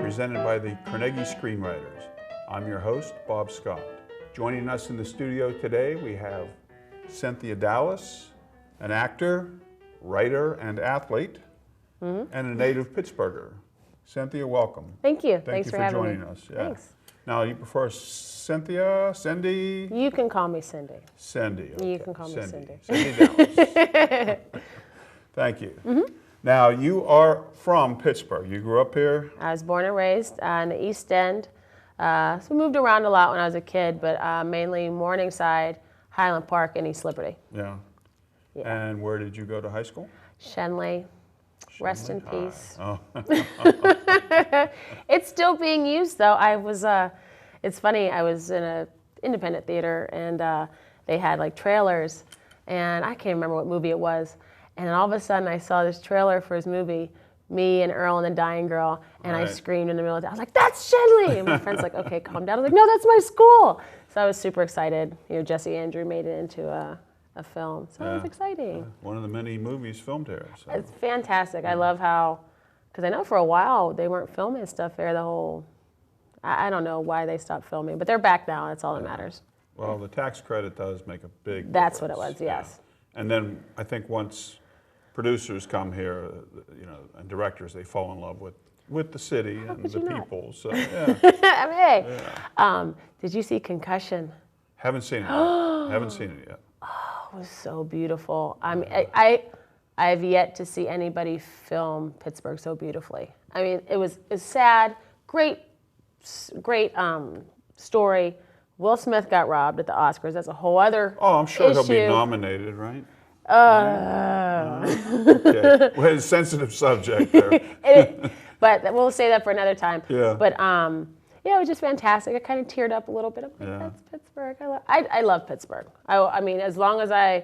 presented by the Carnegie Screenwriters. I'm your host, Bob Scott. Joining us in the studio today, we have Cynthia Dallas, an actor, writer, and athlete, and a native Pittsburgher. Cynthia, welcome. Thank you. Thanks for joining us. Yeah. Thanks. Now, you prefer Cynthia, Cindy? You can call me Cindy. Cindy. Okay. You can call me Cindy. Cindy Dallas. Thank you. Now, you are from Pittsburgh. You grew up here? I was born and raised in the East End. So moved around a lot when I was a kid, but mainly Morningside, Highland Park, and East Liberty. Yeah. And where did you go to high school? Shenley. Rest in peace. Oh. It's still being used, though. It's funny, I was in an independent theater, and they had like trailers, and I can't remember what movie it was. And then all of a sudden, I saw this trailer for his movie, me and Earl and the Dying Girl, and I screamed in the middle of the day. I was like, "That's Shenley!" And my friend's like, "Okay, calm down." I was like, "No, that's my school." So I was super excited. You know, Jesse Andrew made it into a film, so it was exciting. One of the many movies filmed here. So. It's fantastic. I love how, because I know for a while they weren't filming stuff there. The whole, I don't know why they stopped filming, but they're back now. That's all that matters. Well, the tax credit does make a big That's difference. what it was. Yes. Yeah. And then I think once producers come here, you know, and directors, they fall in love with the city and the people. So yeah. I mean, hey, did you see Concussion? Haven't seen it yet. Haven't seen it yet. It was so beautiful. I mean, I've yet to see anybody film Pittsburgh so beautifully. I mean, it's sad, great story. Will Smith got robbed at the Oscars. That's a whole other Oh, I'm sure he'll be issue. nominated, right? Okay. Well, it's a sensitive subject there. But we'll say that for another time. Yeah. But yeah, it was just fantastic. I kind of teared up a little bit. I'm like, that's Pittsburgh. I love Pittsburgh. I mean, as long as I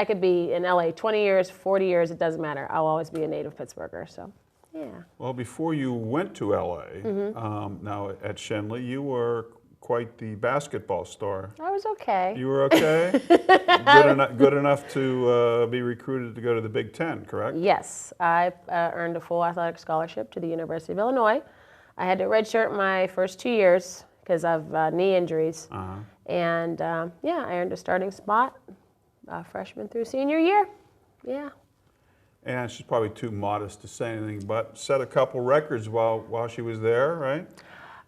could be in LA 20 years, 40 years, it doesn't matter. I'll always be a native Pittsburgher. So, yeah. Well, before you went to LA, now at Shenley, you were quite the basketball star. I was okay. You were okay? Good enough to be recruited to go to the Big Ten, correct? Yes, I earned a full athletic scholarship to the University of Illinois. I had to redshirt my first 2 years because of knee injuries. And yeah, I earned a starting spot freshman through senior year. Yeah. And she's probably too modest to say anything, but set a couple records while she was there, right?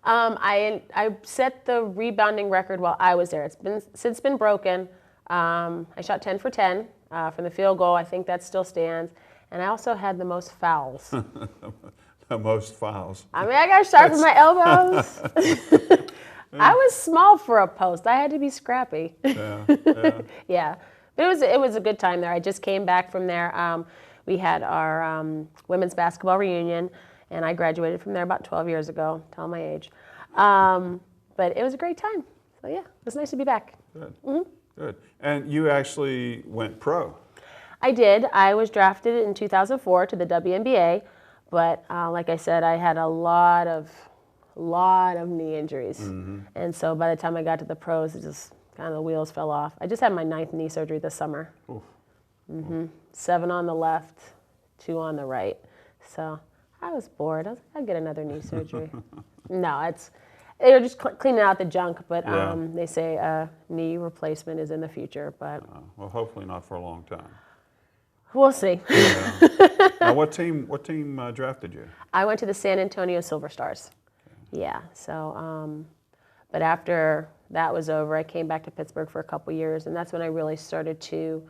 I set the rebounding record while I was there. It's since been broken. I shot 10 for 10 from the field goal. I think that still stands. And I also had the most fouls. The most fouls. I mean, I got shot from my elbows. I was small for a post. I had to be scrappy. Yeah. Yeah. But it was a good time there. I just came back from there. We had our women's basketball reunion, and I graduated from there about 12 years ago. Tell my age. But it was a great time. So yeah, it was nice to be back. Good. Good. And you actually went pro. I did. I was drafted in 2004 to the WNBA, but like I said, I had a lot of knee injuries, and so by the time I got to the pros, it just kind of the wheels fell off. I just had my 9th knee surgery this summer. 7 on the left, 2 on the right. So I was bored. I was like, I'll get another knee surgery. No, they were just cleaning out the junk, but they say knee replacement is in the future. But well, hopefully not for a long time. We'll see. Yeah. Now, what team drafted you? I went to the San Antonio Silver Stars. Okay. Yeah. So, but after that was over, I came back to Pittsburgh for a couple years, and that's when I really started to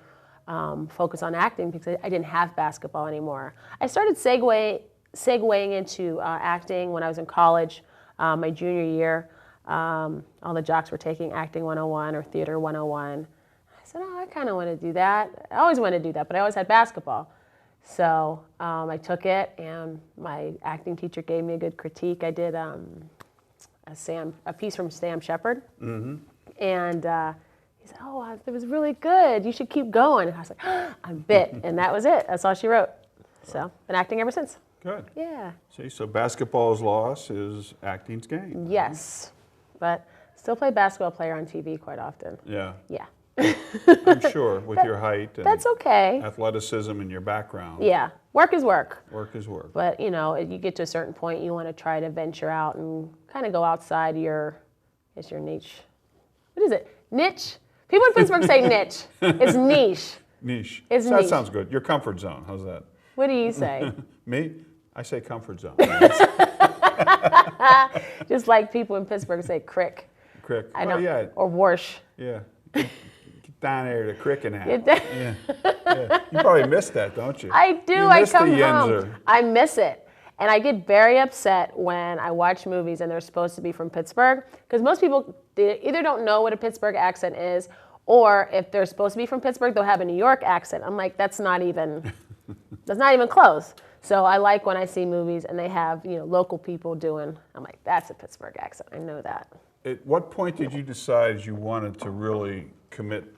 focus on acting because I didn't have basketball anymore. I started segueing into acting when I was in college, my junior year. All the jocks were taking Acting 101 or Theater 101. I said, oh, I kind of want to do that. I always wanted to do that, but I always had basketball. So I took it, and my acting teacher gave me a good critique. I did a piece from Sam Shepard, and he said, oh, it was really good. You should keep going. And I was like, oh, I'm bit, and that was it. That's all she wrote. So been acting ever since. Good. Yeah. See, so basketball's loss is acting's gain. Yes, but still play basketball player on TV quite often. Yeah. Yeah. I'm sure with your height and that's okay. athleticism and your background. Yeah. work is work. Work is work. But, you know, you get to a certain point, you want to try to venture out and kind of go outside your niche. What is it? Niche? People in Pittsburgh say niche. It's niche. Niche. It's So niche. that sounds good. Your comfort zone. How's that? What do you say? Me? I say comfort zone. Just like people in Pittsburgh say crick. Crick. I know. Yeah. Or warsh. Yeah. Get down there to crick and hat. Get Yeah. Yeah. You probably miss that, don't you? I do. You I miss come the home. Yinzer. I miss it. And I get very upset when I watch movies and they're supposed to be from Pittsburgh, because most people they either don't know what a Pittsburgh accent is, or if they're supposed to be from Pittsburgh, they'll have a New York accent. I'm like, that's not even close. So I like when I see movies and they have, you know, local people doing. I'm like, that's a Pittsburgh accent. I know that. At what point did you decide you wanted to really commit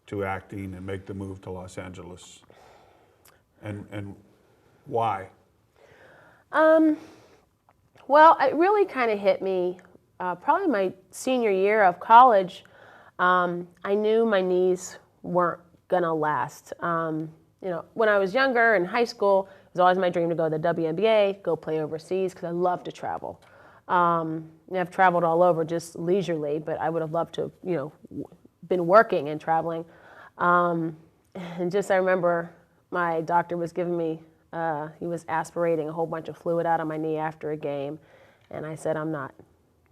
to acting and make the move to Los Angeles? And why? Well, it really kind of hit me probably my senior year of college. I knew my knees weren't gonna last. You know, when I was younger in high school, it was always my dream to go to the WNBA, go play overseas, because I love to travel. I've traveled all over just leisurely, but I would have loved to, you know, been working and traveling. And just I remember my doctor was giving me, he was aspirating a whole bunch of fluid out of my knee after a game. And I said, I'm not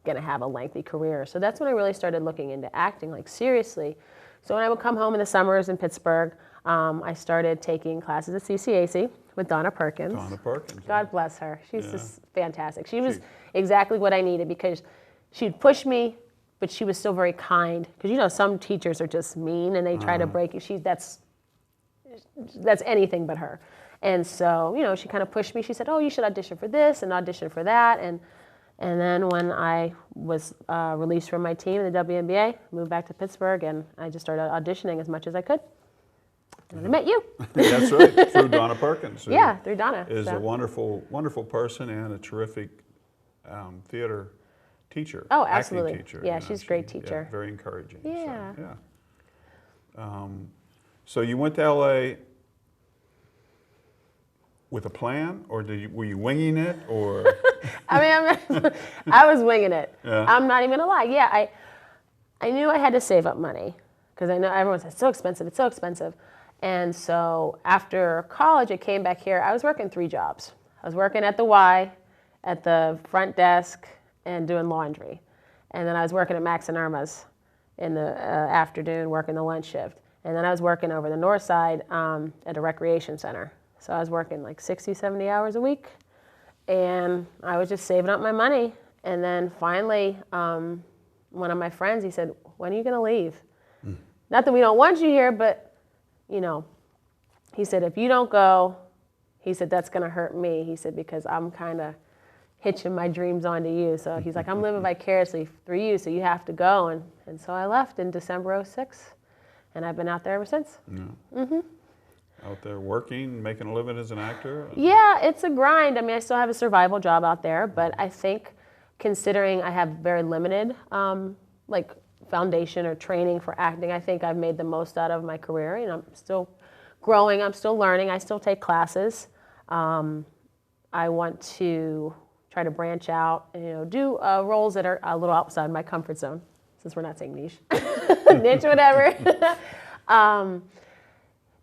going to have a lengthy career. So that's when I really started looking into acting, like seriously. So when I would come home in the summers in Pittsburgh, I started taking classes at CCAC with Donna Perkins. Donna Perkins. God bless her. She's just fantastic. She was exactly what I needed, because she'd push me, but she was still very kind. Because, you know, some teachers are just mean and they try to break you. That's anything but her. And so, you know, she kind of pushed me. She said, oh, you should audition for this and audition for that. And then when I was released from my team in the WNBA, moved back to Pittsburgh, and I just started auditioning as much as I could. And I met you. That's right, through Donna Perkins. Yeah, through Donna. Is a wonderful, wonderful person and a terrific theater teacher. Oh, absolutely. Acting teacher. Yeah, you know, she's a great teacher. Yeah, very encouraging. Yeah. So, yeah. So you went to LA with a plan, or were you winging it, or? I mean, I was winging it. Yeah. I'm not even gonna lie. Yeah, I knew I had to save up money, because I know everyone says it's so expensive, it's so expensive. And so after college, I came back here. I was working 3 jobs. I was working at the Y, at the front desk, and doing laundry. And then I was working at Max and Irma's in the afternoon, working the lunch shift. And then I was working over the north side at a recreation center. So I was working like 60, 70 hours a week. And I was just saving up my money. And then finally, one of my friends, he said, when are you going to leave? Not that we don't want you here, but, you know, he said, if you don't go, he said, that's going to hurt me. He said, because I'm kind of hitching my dreams onto you. So he's like, I'm living vicariously through you, so you have to go. And so I left in December '06, and I've been out there ever since. Yeah. Out there working, making a living as an actor? Yeah, it's a grind. I mean, I still have a survival job out there, but I think considering I have very limited like foundation or training for acting, I think I've made the most out of my career. You know, I'm still growing, I'm still learning, I still take classes. I want to try to branch out and, you know, do roles that are a little outside my comfort zone, since we're not saying niche, niche, whatever.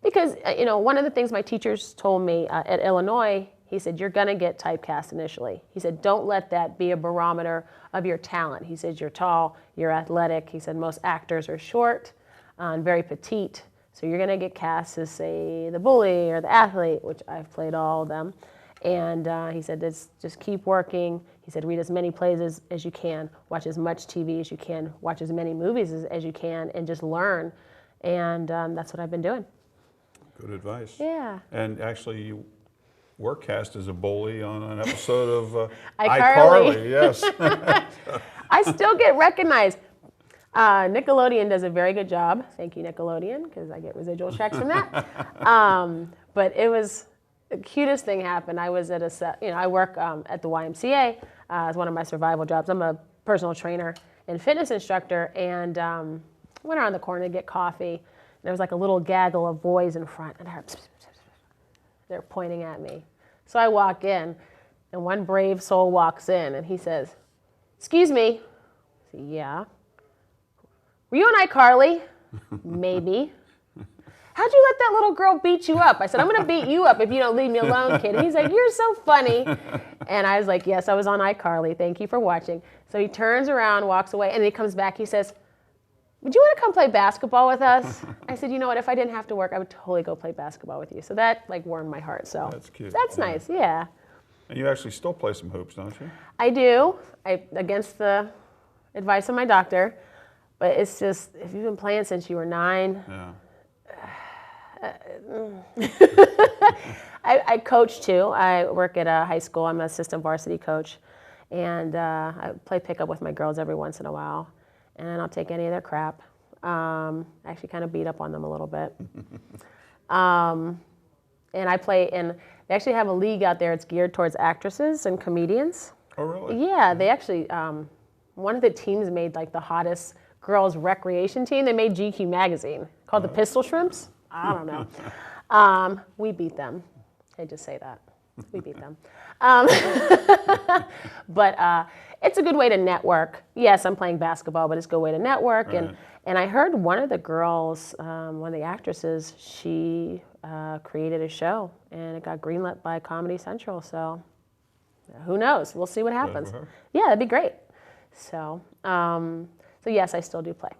Because, you know, one of the things my teachers told me at Illinois, he said, you're going to get typecast initially. He said, don't let that be a barometer of your talent. He said, you're tall, you're athletic. He said, most actors are short and very petite. So you're going to get cast as, say, the bully or the athlete, which I've played all of them. And he said, just keep working. He said, read as many plays as you can, watch as much TV as you can, watch as many movies as you can, and just learn. And that's what I've been doing. Good advice. Yeah. And actually, you were cast as a bully on an episode of iCarly. Yes. I still get recognized. Nickelodeon does a very good job. Thank you, Nickelodeon, because I get residual checks from that. But it was the cutest thing happened. I was at I work at the YMCA as one of my survival jobs. I'm a personal trainer and fitness instructor, and went around the corner to get coffee. There was like a little gaggle of boys in front, and I heard, pss, pss, pss, pss. they're pointing at me. So I walk in, and one brave soul walks in, and he says, "Excuse me." I say, "Yeah." "Were you on iCarly?" "Maybe." "How'd you let that little girl beat you up?" I said, "I'm going to beat you up if you don't leave me alone, kid." And he's like, "You're so funny." And I was like, "Yes, I was on iCarly. Thank you for watching." So he turns around, walks away, and then he comes back. He says, "Would you want to come play basketball with us?" I said, "You know what? If I didn't have to work, I would totally go play basketball with you." So that like warmed my heart. So that's cute. That's nice. Yeah. And you actually still play some hoops, don't you? I do. Against the advice of my doctor. But it's just, if you've been playing since you were 9. Yeah. I coach too. I work at a high school. I'm an assistant varsity coach. And I play pickup with my girls every once in a while. And I'll take any of their crap. I actually kind of beat up on them a little bit. And I play in, they actually have a league out there. It's geared towards actresses and comedians. Oh, really? Yeah, they actually, one of the teams made like the hottest girls recreation team. They made GQ magazine called the Pistol Shrimps. I don't know. We beat them. I just say that. We beat them. But it's a good way to network. Yes, I'm playing basketball, but it's a good way to network. Right. And I heard one of the girls, one of the actresses, she created a show, and it got greenlit by Comedy Central. So who knows? We'll see what happens. Yeah, that'd be great. So, so yes, I still do play.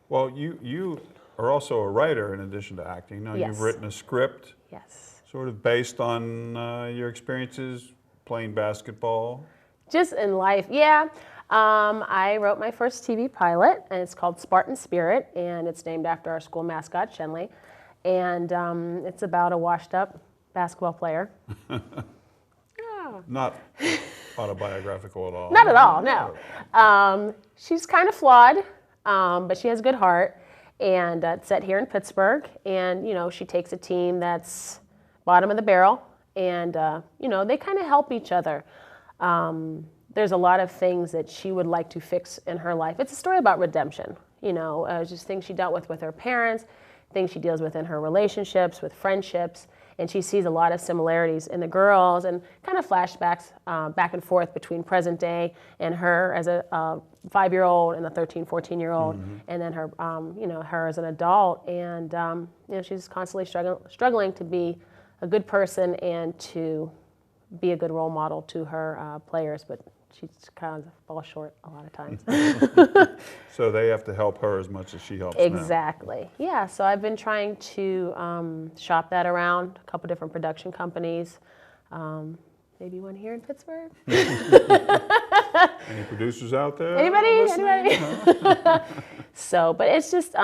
Well, you are also a writer in addition to acting. Now, Yes. you've written a script. Yes. Sort of based on your experiences playing basketball. Just in life, yeah. I wrote my first TV pilot, and it's called Spartan Spirit, and it's named after our school mascot, Shenley. And it's about a washed-up basketball player. Not autobiographical at all. Not at all, no. She's kind of flawed, but she has a good heart. And it's set here in Pittsburgh. And, you know, she takes a team that's bottom of the barrel. And, you know, they kind of help each other. There's a lot of things that she would like to fix in her life. It's a story about redemption. You know, just things she dealt with her parents, things she deals with in her relationships, with friendships. And she sees a lot of similarities in the girls and kind of flashbacks back and forth between present day and her as a 5-year-old and a 13, 14-year-old, and then her, you know, her as an adult. And, you know, she's constantly struggling to be a good person and to be a good role model to her players, but she kind of falls short a lot of times. So they have to help her as much as she helps them. Exactly. Yeah, so I've been trying to shop that around, a couple different production companies. Maybe one here in Pittsburgh. Any producers out there? Anybody? So, but it's just,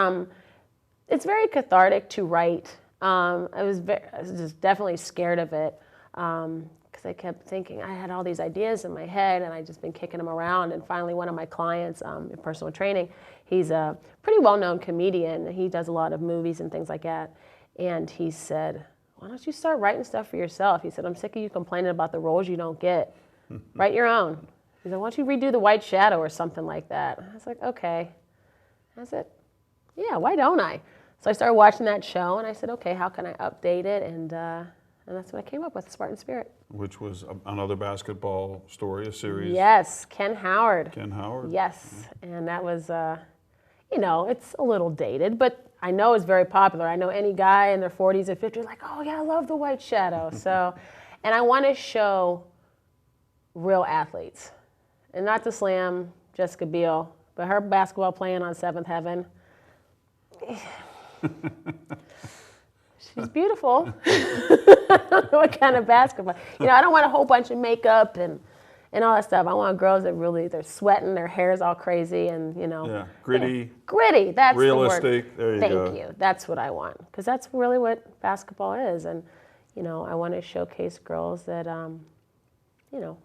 it's very cathartic to write. I was just definitely scared of it. Because I kept thinking, I had all these ideas in my head and I'd just been kicking them around. And finally, one of my clients in personal training, he's a pretty well-known comedian. He does a lot of movies and things like that. And he said, "Why don't you start writing stuff for yourself?" He said, "I'm sick of you complaining about the roles you don't get. Write your own." He said, "Why don't you redo The White Shadow or something like that?" I was like, okay. I said, yeah, why don't I? So I started watching that show and I said, okay, how can I update it? And that's when I came up with Spartan Spirit. Which was another basketball story, a series. Yes, Ken Howard. Ken Howard. Yes, and that was, you know, it's a little dated, but I know it's very popular. I know any guy in their 40s and 50s like, oh yeah, I love The White Shadow. So, and I want to show real athletes. And not to slam Jessica Biel, but her basketball playing on Seventh Heaven. She's beautiful. I don't know what kind of basketball. You know, I don't want a whole bunch of makeup and all that stuff. I want girls that really, they're sweating, their hair's all crazy, and, you know. Yeah, gritty. Yeah. Gritty, that's realistic. the word. There you go. Thank you. That's what I want, because that's really what basketball is. And, you know, I want to showcase girls that, you know,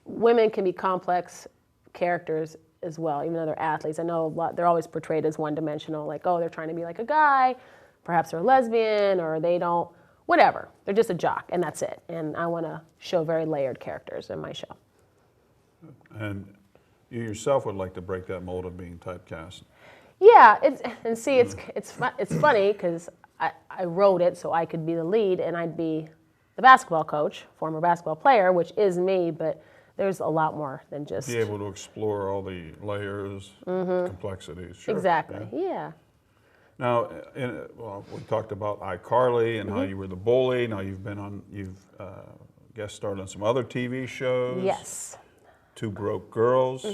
women can be complex characters as well, even though they're athletes. I know a lot, they're always portrayed as one-dimensional, like, oh, they're trying to be like a guy, perhaps they're a lesbian, or they don't, whatever. They're just a jock, and that's it. And I want to show very layered characters in my show. And you yourself would like to break that mold of being typecast. Yeah, it's funny because I wrote it so I could be the lead and I'd be the basketball coach, former basketball player, which is me, but there's a lot more than just... Be able to explore all the layers, complexities. Sure. Exactly, yeah. Now, well, we talked about iCarly and how you were the bully. Now you've guest starred on some other TV shows. Yes. Two Broke Girls.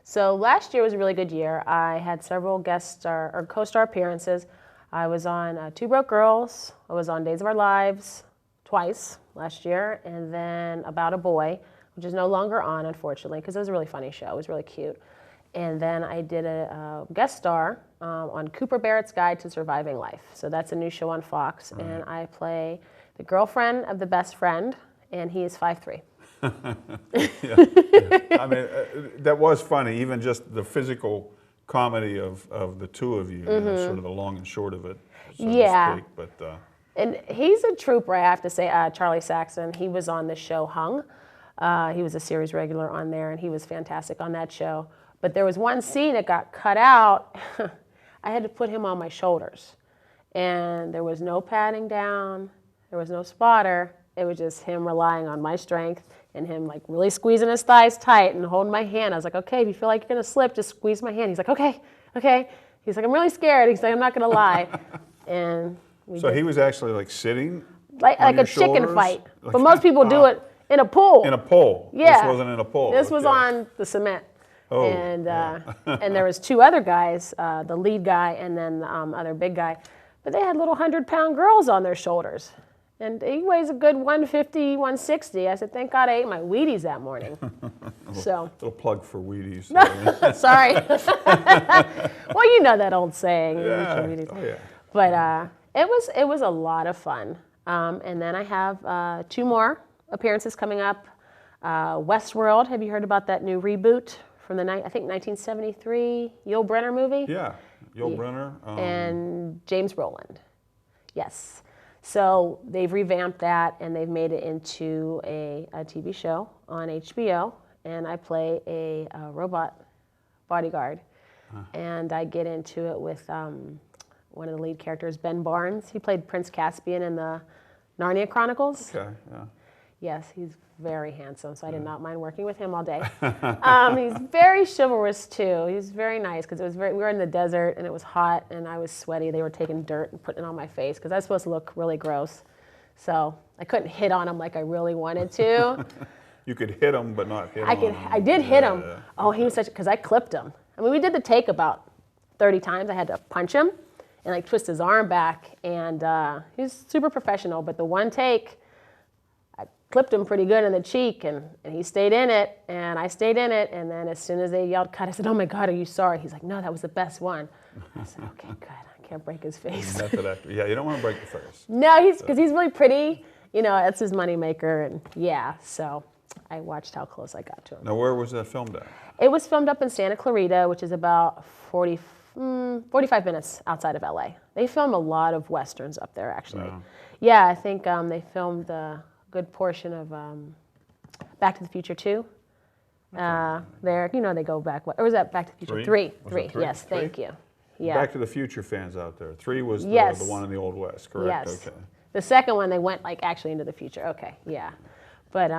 So last year was a really good year. I had several guest star or co-star appearances. I was on Two Broke Girls. I was on Days of Our Lives twice last year, and then About a Boy, which is no longer on, unfortunately, because it was a really funny show. It was really cute. And then I did a guest star on Cooper Barrett's Guide to Surviving Life. So that's a new show on Fox, and I play the girlfriend of the best friend, and he is 5'3". I mean, that was funny, even just the physical comedy of the two of you, you know, sort of the long and short of it, so to speak. But, and he's a trooper, I have to say, Charlie Saxon. He was on the show Hung. He was a series regular on there, and he was fantastic on that show. But there was one scene that got cut out. I had to put him on my shoulders. And there was no padding down. There was no spotter. It was just him relying on my strength and him like really squeezing his thighs tight and holding my hand. I was like, okay, if you feel like you're going to slip, just squeeze my hand. He's like, okay, okay. He's like, I'm really scared. He's like, I'm not going to lie. And so he was actually like sitting like a chicken fight. Like, but most people do it in a pool. In a pool. Yeah. This wasn't in a pool. This was on the cement. Oh, and and there was two other guys, the lead guy and then the other big guy. But they had little 100-pound girls on their shoulders. And he weighs a good 150, 160. I said, thank God I ate my Wheaties that morning. Little plug for Wheaties. Sorry. Well, you know that old saying. Yeah. Oh, yeah. But it was a lot of fun. And then I have 2 more appearances coming up. Westworld, have you heard about that new reboot from the, I think, 1973 Yul Brynner movie? Yeah, Yul Brynner. And James Brolin. Yes. So they've revamped that and they've made it into a TV show on HBO. And I play a robot bodyguard. And I get into it with one of the lead characters, Ben Barnes. He played Prince Caspian in the Narnia Chronicles. Okay, yeah. Yes, he's very handsome, so I did not mind working with him all day. He's very chivalrous too. He's very nice because we were in the desert and it was hot and I was sweaty. They were taking dirt and putting it on my face because I was supposed to look really gross. So I couldn't hit on him like I really wanted to. You could hit him, but not hit him. I did hit him. Oh, he was because I clipped him. I mean, we did the take about 30 times. I had to punch him and like twist his arm back, and he's super professional. But the one take, clipped him pretty good in the cheek, and he stayed in it, and I stayed in it, and then as soon as they yelled cut, I said, oh my God, are you sorry? He's like, no, that was the best one. I said, okay, good, I can't break his face. Method actor. Yeah, you don't want to break the face. No, because he's really pretty, you know, that's his moneymaker, and yeah, so I watched how close I got to him. Now, where was that filmed at? It was filmed up in Santa Clarita, which is about 45 minutes outside of LA. They film a lot of Westerns up there, actually. Yeah, I think they filmed a good portion of Back to the Future 2. There, you know, they go back. Or was that Back to the Future 3? 3. Yes, thank you. Yeah. Back to the Future fans out there. 3 was the one in the Old West, correct? Yes. Okay. The second one, they went like actually into the future. Okay, yeah. But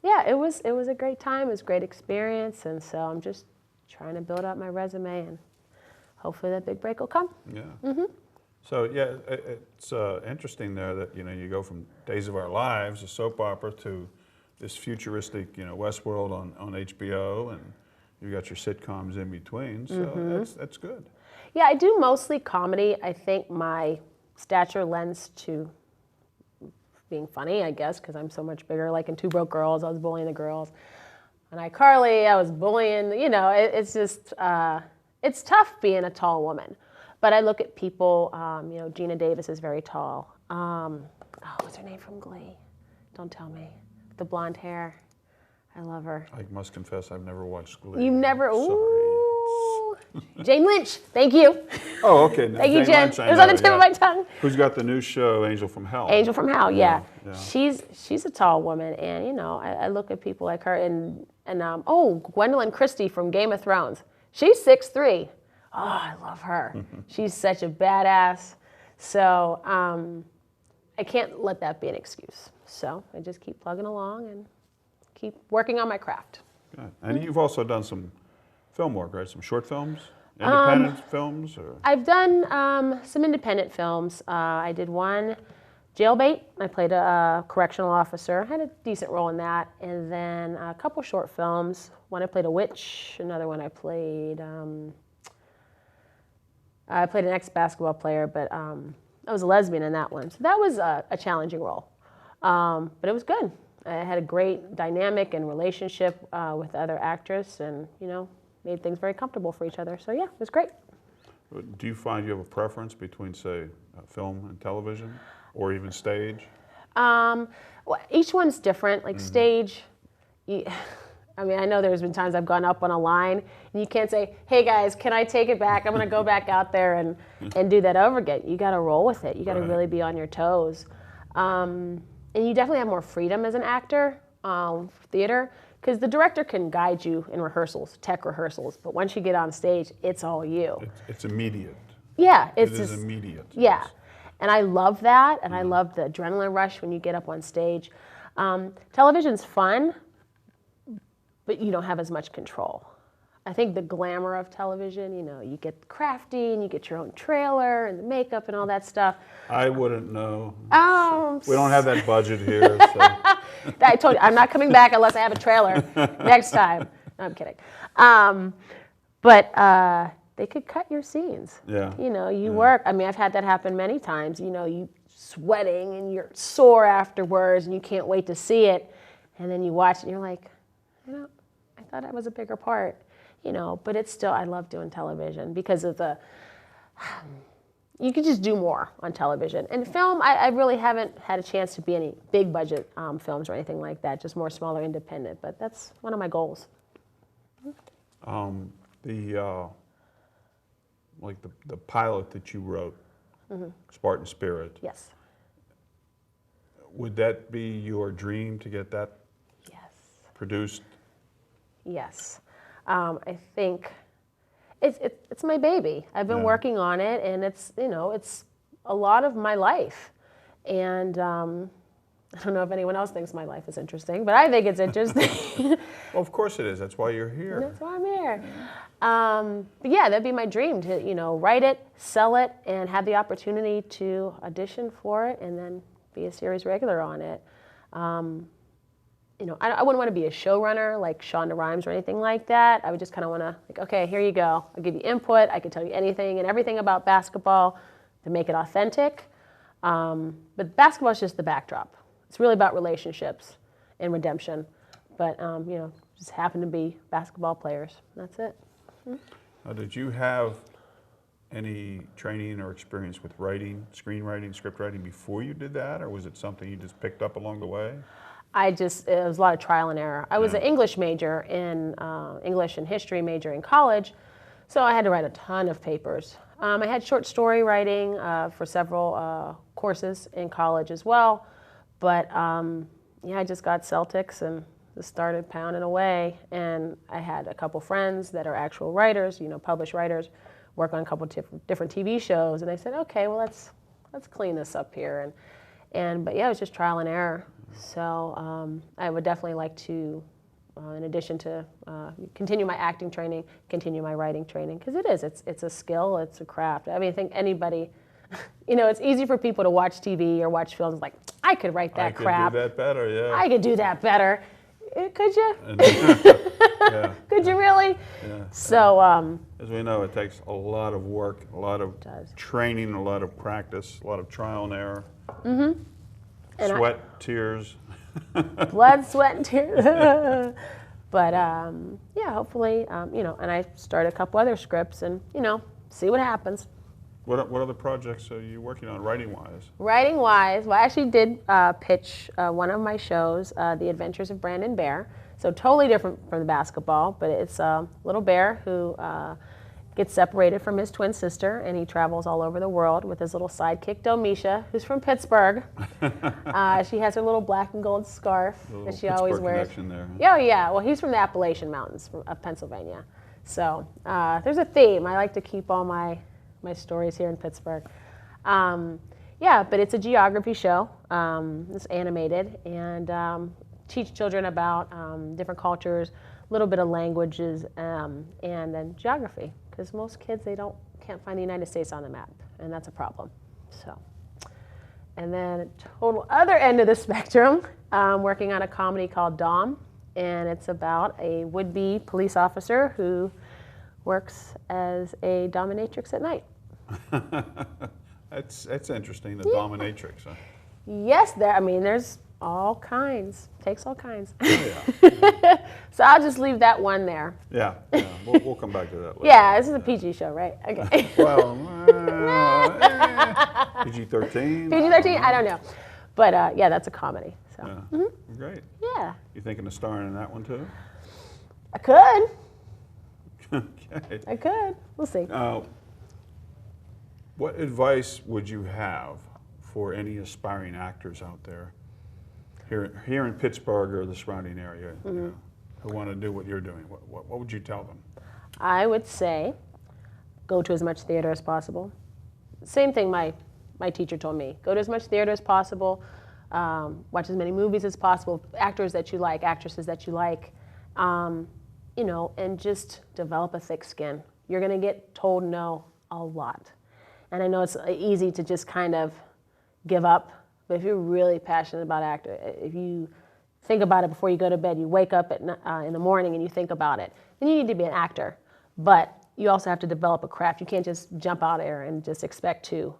yeah, it was a great time. It was a great experience, and so I'm just trying to build up my resume, and hopefully that big break will come. Yeah. So yeah, it's interesting there that you go from Days of Our Lives, a soap opera, to this futuristic Westworld on HBO, and you got your sitcoms in between. So that's good. Yeah, I do mostly comedy. I think my stature lends to being funny, I guess, because I'm so much bigger. Like in Two Broke Girls, I was bullying the girls. On iCarly, I was bullying. It's just it's tough being a tall woman. But I look at people, Gina Davis is very tall. What's her name from Glee? Don't tell me. The blonde hair. I love her. I must confess, I've never watched Glee. You've never? Sorry. Jane Lynch. Thank you. Oh, okay. Thank you, Jen. It was on the tip of my tongue. Who's got the new show, Angel from Hell? Angel from Hell, yeah. She's a tall woman, and I look at people like her, and Gwendolyn Christie from Game of Thrones. She's 6'3". Oh, I love her. She's such a badass. So I can't let that be an excuse. So I just keep plugging along and keep working on my craft. Good. And you've also done some film work, right? Some short films, independent films? Or? I've done some independent films. I did one, Jailbait. I played a correctional officer. Had a decent role in that. And then a couple short films. One I played a witch. Another one I played an ex-basketball player, but I was a lesbian in that one. So that was a challenging role. But it was good. I had a great dynamic and relationship with the other actress and, made things very comfortable for each other. So yeah, it was great. Do you find you have a preference between, say, film and television or even stage? Well, each one's different. Like stage, I know there's been times I've gone up on a line and you can't say, hey guys, can I take it back? I'm going to go back out there and do that over again. You got to roll with it. You got to really be on your toes. And you definitely have more freedom as an actor, theater, because the director can guide you in rehearsals, tech rehearsals. But once you get on stage, it's all you. It's immediate. Yeah. It is immediate. Yeah. Yes. And I love that. And I love the adrenaline rush when you get up on stage. Television's fun, but you don't have as much control. I think the glamour of television, you get crafty and you get your own trailer and the makeup and all that stuff. I wouldn't know. Oh, we don't have that budget here. So. I told you, I'm not coming back unless I have a trailer next time. No, I'm kidding. But they could cut your scenes. Yeah. You work. I've had that happen many times. You sweating and you're sore afterwards and you can't wait to see it. And then you watch it and you're like, I thought I was a bigger part. But it's still, I love doing television because of you can just do more on television. And film, I really haven't had a chance to be any big budget films or anything like that, just more smaller independent, but that's one of my goals. The pilot that you wrote, Spartan Spirit. Yes. Would that be your dream to get that produced? Yes. I think it's my baby. I've been working on it, and it's a lot of my life. And I don't know if anyone else thinks my life is interesting, but I think it's interesting. Well, of course it is. That's why you're here. That's why I'm here. But yeah, that'd be my dream to write it, sell it, and have the opportunity to audition for it, and then be a series regular on it. I wouldn't want to be a showrunner like Shonda Rhimes or anything like that. I would just kind of want to, okay, here you go. I'll give you input. I can tell you anything and everything about basketball to make it authentic. But basketball is just the backdrop. It's really about relationships and redemption. But, just happen to be basketball players. That's it. Now, did you have any training or experience with writing, screenwriting, script writing before you did that? Or was it something you just picked up along the way? It was a lot of trial and error. I was an English major English and history major in college, so I had to write a ton of papers. I had short story writing for several courses in college as well, but I just got Celtics and just started pounding away. And I had a couple friends that are actual writers, published writers, work on a couple different TV shows, and they said, okay, well let's clean this up here. But yeah, it was just trial and error. So I would definitely like to, in addition to continue my acting training, continue my writing training, because it's a skill, it's a craft. I think anybody, it's easy for people to watch TV or watch films like, I could write that crap. I could do that better, yeah. I could do that better. Could you? Yeah. Could you really? Yeah. So, as we know, it takes a lot of work, a lot of training, a lot of practice, a lot of trial and error. Mm-hmm. Sweat, tears. Blood, sweat, and tears. But hopefully, and I started a couple other scripts and, see what happens. What other projects are you working on writing-wise? Writing-wise, well, I actually did pitch one of my shows, The Adventures of Brandon Bear. So totally different from the basketball, but it's a little bear who gets separated from his twin sister, and he travels all over the world with his little sidekick, Domitia, who's from Pittsburgh. She has her little black and gold scarf that she always wears. Connection there. Oh, yeah. Well, he's from the Appalachian Mountains of Pennsylvania. So there's a theme. I like to keep all my stories here in Pittsburgh. Yeah, but it's a geography show. It's animated and teach children about different cultures, a little bit of languages, and then geography. Because most kids, can't find the United States on the map, and that's a problem. So, and then total other end of the spectrum, working on a comedy called Dom, and it's about a would-be police officer who works as a dominatrix at night. That's interesting, the dominatrix. Huh? Yes, there's all kinds. Takes all kinds. Oh, yeah. So I'll just leave that one there. Yeah. We'll come back to that later. Yeah, this is a PG show, right? Okay. Well, PG-13? PG-13? I don't know. But yeah, that's a comedy. So. Yeah. Great. Yeah. You thinking of starring in that one too? I could. Okay. I could. We'll see. What advice would you have for any aspiring actors out there here in Pittsburgh or the surrounding area, who want to do what you're doing? What would you tell them? I would say go to as much theater as possible. Same thing my teacher told me. Go to as much theater as possible. Watch as many movies as possible. Actors that you like, actresses that you like. And just develop a thick skin. You're going to get told no a lot. And I know it's easy to just kind of give up, but if you're really passionate about acting, if you think about it before you go to bed, you wake up in the morning and you think about it, then you need to be an actor. But you also have to develop a craft. You can't just jump out there and just expect to,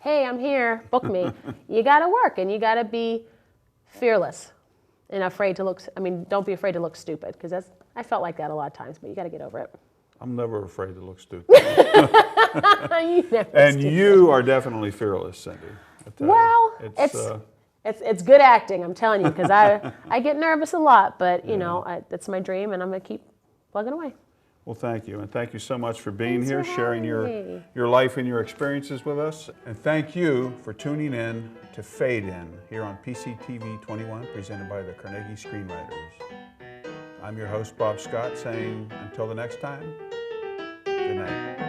hey, I'm here, book me. You got to work, and you got to be fearless and afraid to look, don't be afraid to look stupid, because I felt like that a lot of times, but you got to get over it. I'm never afraid to look stupid. And you are definitely fearless, Cindy. Well, it's good acting, I'm telling you, because I get nervous a lot, but that's my dream, and I'm gonna keep plugging away. Well, thank you, and thank you so much for being here, sharing your life and your experiences with us, and thank you for tuning in to FadeIn here on PCTV 21, presented by the Carnegie Screenwriters. I'm your host, Bob Scott, saying until the next time, good night.